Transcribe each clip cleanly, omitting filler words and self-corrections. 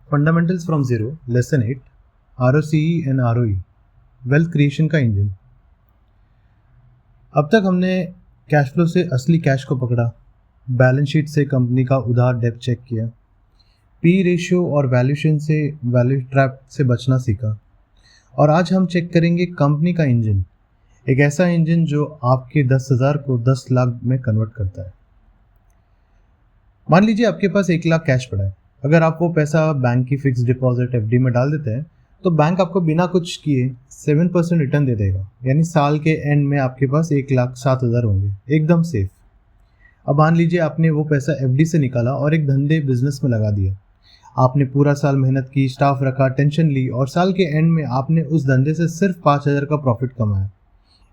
Fundamentals from zero lesson 8 ROCE and ROE wealth creation का engine. अब तक हमने कैश फ्लो से असली कैश को पकड़ा, बैलेंस शीट से कंपनी का उधार डेब्ट चेक किया, पी रेशियो और वैल्यूएशन से वैल्यू ट्रैप से बचना सीखा, और आज हम चेक करेंगे कंपनी का इंजन, एक ऐसा इंजन जो आपके 10,000 को 10 लाख में कन्वर्ट करता है। मान लीजिए आपके पास 1 लाख कैश पड़ा है। अगर आप वो पैसा बैंक की फिक्स डिपॉजिट FD में डाल देते हैं तो बैंक आपको बिना कुछ किए 7% रिटर्न दे देगा, यानी साल के एंड में आपके पास 1,07,000 होंगे, एकदम सेफ। अब मान लीजिए आपने वो पैसा FD से निकाला और एक धंधे बिजनेस में लगा दिया। आपने पूरा साल मेहनत की, स्टाफ रखा, टेंशन ली, और साल के एंड में आपने उस धंधे से सिर्फ 5,000 का प्रॉफिट कमाया,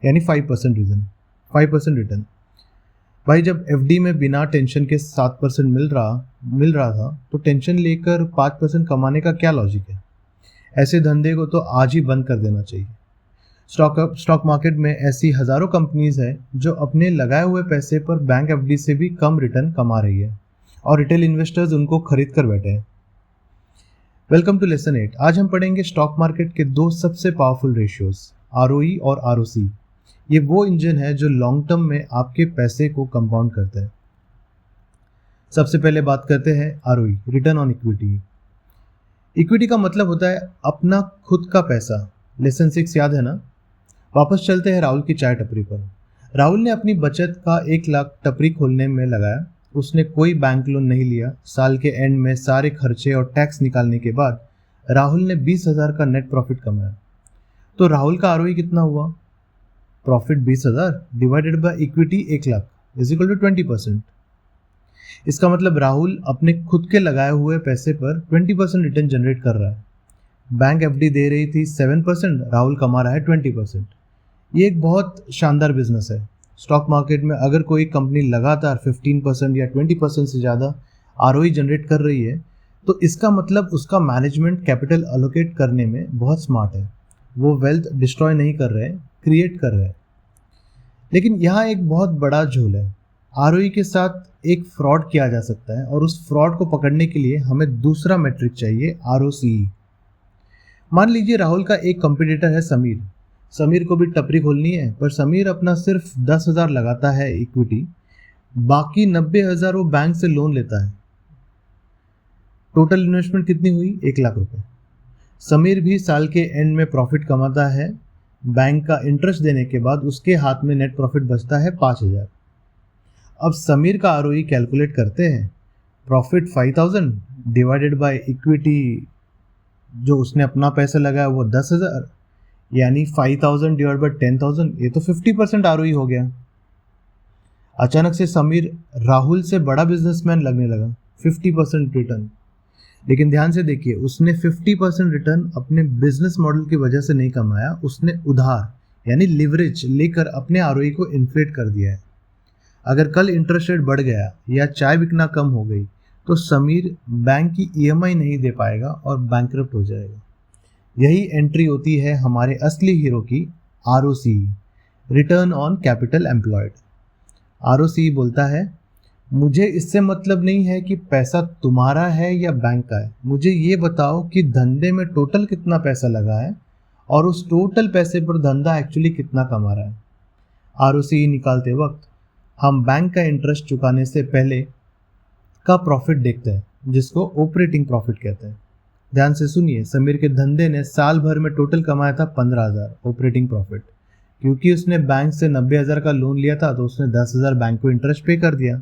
यानी 5% रिटर्न। भाई जब FD में बिना टेंशन के 7% मिल रहा था तो टेंशन लेकर 5% कमाने का क्या लॉजिक है? ऐसे धंधे को तो आज ही बंद कर देना चाहिए। स्टॉक मार्केट में ऐसी हजारों कंपनीज हैं जो अपने लगाए हुए पैसे पर बैंक FD से भी कम रिटर्न कमा रही है, और रिटेल इन्वेस्टर्स उनको खरीद कर बैठे हैं। Welcome to lesson 8। आज हम पढ़ेंगे स्टॉक मार्केट के 2 सबसे पावरफुल रेशियोज, ROE और ROC। ये वो इंजन है जो लॉन्ग टर्म में आपके पैसे को कंपाउंड करता है। सबसे पहले बात करते हैं ROE, return on equity. Equity का मतलब होता है अपना खुद का पैसा। लेसन 6 याद है ना? वापस चलते हैं राहुल की चाय टपरी पर। राहुल ने अपनी बचत का 1 लाख टपरी खोलने में लगाया। उसने कोई बैंक लोन नहीं लिया। साल के एंड में सारे खर्चे और टैक्स निकालने के बाद राहुल ने 20,000 का नेट प्रॉफिट कमाया। तो राहुल का ROE कितना हुआ? Profit 20,000 divided by equity 1 lakh is equal to 20%। इसका मतलब राहुल अपने खुद के लगाए हुए पैसे पर 20% रिटर्न जनरेट कर रहा है। बैंक FD दे रही थी 7%, राहुल कमा रहा है 20%। ये एक बहुत शानदार बिजनेस है। स्टॉक मार्केट में अगर कोई कंपनी लगातार 15% या 20% से ज़्यादा ROE जनरेट कर रही है तो इसका मतलब उसका मैनेजमेंट कैपिटल अलोकेट करने में बहुत स्मार्ट है। वो वेल्थ डिस्ट्रॉय नहीं कर रहे, क्रिएट कर रहे हैं। लेकिन यहाँ एक बहुत बड़ा झोल है। ROE के साथ एक फ्रॉड किया जा सकता है, और उस फ्रॉड को पकड़ने के लिए हमें दूसरा मैट्रिक चाहिए, ROCE। मान लीजिए राहुल का एक कंपटीटर है समीर। समीर को भी टपरी खोलनी है, पर समीर अपना सिर्फ 10,000 लगाता है इक्विटी, बाकी 90,000 वो बैंक से लोन लेता है। टोटल इन्वेस्टमेंट कितनी हुई? 1 लाख रुपए। समीर भी साल के एंड में प्रॉफिट कमाता है। बैंक का इंटरेस्ट देने के बाद उसके हाथ में नेट प्रॉफिट बचता है 5,000। अब समीर का ROE कैलकुलेट करते हैं। प्रॉफिट 5,000 डिवाइडेड बाय इक्विटी जो उसने अपना पैसा लगाया वो 10,000, यानी 5,000 डिवाइड बाय 10,000, ये तो 50% ROE हो गया। अचानक से समीर राहुल से बड़ा बिजनेसमैन लगने लगा। 50% रिटर्न। लेकिन ध्यान से देखिए, उसने 50% रिटर्न अपने बिजनेस मॉडल की वजह से नहीं कमाया, उसने उधार यानी लिवरेज लेकर अपने ROE को इन्फ्लेट कर दिया है। अगर कल इंटरेस्ट रेट बढ़ गया या चाय बिकना कम हो गई तो समीर बैंक की EMI नहीं दे पाएगा और बैंकरप्ट हो जाएगा। यही एंट्री होती है हमारे असली हीरो की, ROCE, return on capital employed. ROCE बोलता है, मुझे इससे मतलब नहीं है कि पैसा तुम्हारा है या बैंक का है, मुझे ये बताओ कि धंधे में टोटल कितना पैसा लगा है और उस टोटल पैसे पर धंधा एक्चुअली कितना कमा रहा है। ROCE निकालते वक्त हम बैंक का इंटरेस्ट चुकाने से पहले का प्रॉफिट देखते हैं, जिसको ऑपरेटिंग प्रॉफिट कहते हैं। ध्यान से सुनिए, समीर के धंधे ने साल भर में टोटल कमाया था 15,000 ऑपरेटिंग प्रॉफिट। क्योंकि उसने बैंक से 90,000 का लोन लिया था तो उसने 10,000 बैंक को इंटरेस्ट पे कर दिया,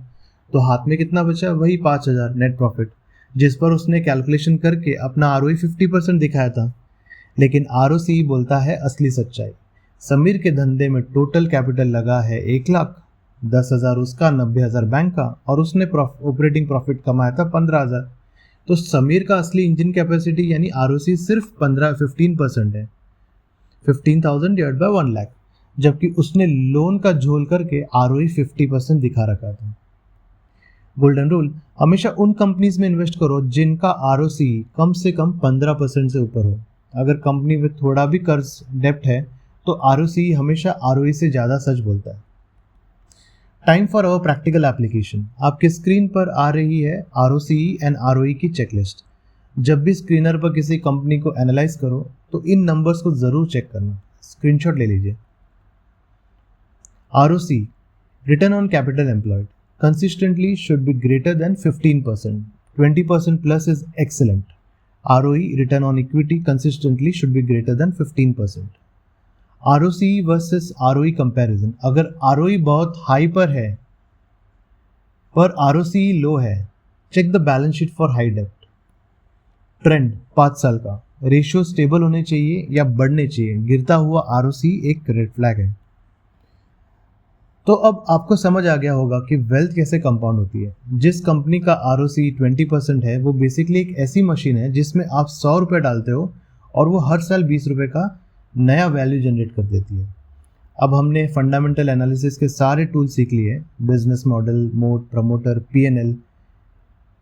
तो हाथ में कितना बचा? वही 5,000 नेट प्रॉफिट, जिस पर उसने कैलकुलेशन करके अपना ROE 50% दिखाया था। लेकिन ROCE बोलता है असली सच्चाई। समीर के धंधे में टोटल कैपिटल लगा है 1 लाख, 10,000 उसका, 90,000 बैंक का, और उसने ऑपरेटिंग प्रॉफिट कमाया था 15,000। तो समीर का असली इंजन कैपेसिटी यानी ROCE सिर्फ 15% है, 15,000 डिवाइड बाय 1 लाख, जबकि उसने लोन का झोल करके ROE 50% दिखा रखा था। गोल्डन रूल, हमेशा उन कंपनीज में इन्वेस्ट करो जिनका ROCE कम से कम 15% से ऊपर हो। अगर कंपनी में थोड़ा भी कर्ज डेप्ट है तो ROCE हमेशा ROE से ज़्यादा सच बोलता है। Time for our practical application. आपके स्क्रीन पर आ रही है ROCE एंड ROE की चेकलिस्ट। जब भी स्क्रीनर पर किसी कंपनी को एनालाइज करो तो इन नंबर्स को ज़रूर चेक करना, स्क्रीनशॉट ले लीजिए। ROC, return on capital employed, consistently should be greater than 15%. 20% plus is excellent. ROE, return on equity, consistently should be greater than 15%. ROCE versus ROE comparison, अगर ROE बहुत high पर है पर ROCE लो है, check the balance sheet for high डेप्ट। Trend 5 साल का, ratio stable होने चाहिए या बढ़ने चाहिए, गिरता हुआ ROCE एक रेड फ्लैग है। तो अब आपको समझ आ गया होगा कि वेल्थ कैसे कंपाउंड होती है। जिस कंपनी का ROCE 20% है वो बेसिकली एक ऐसी मशीन है जिसमें आप 100 रुपये डालते हो और वो हर साल 20 रुपये का नया वैल्यू जनरेट कर देती है। अब हमने फंडामेंटल एनालिसिस के सारे टूल सीख लिए, business model, mode, promoter, P&L,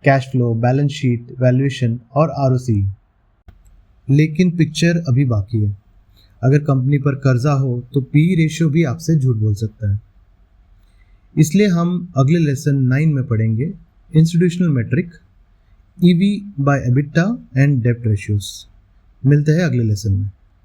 cash flow, balance sheet, valuation और ROCE। लेकिन पिक्चर अभी बाकी है। अगर कंपनी पर कर्जा हो तो PE रेशियो भी आपसे झूठ बोल सकता है। इसलिए हम अगले लेसन 9 में पढ़ेंगे इंस्टीट्यूशनल मेट्रिक, EV/EBITDA एंड डेप्ट रेशियोज। मिलते हैं अगले लेसन में।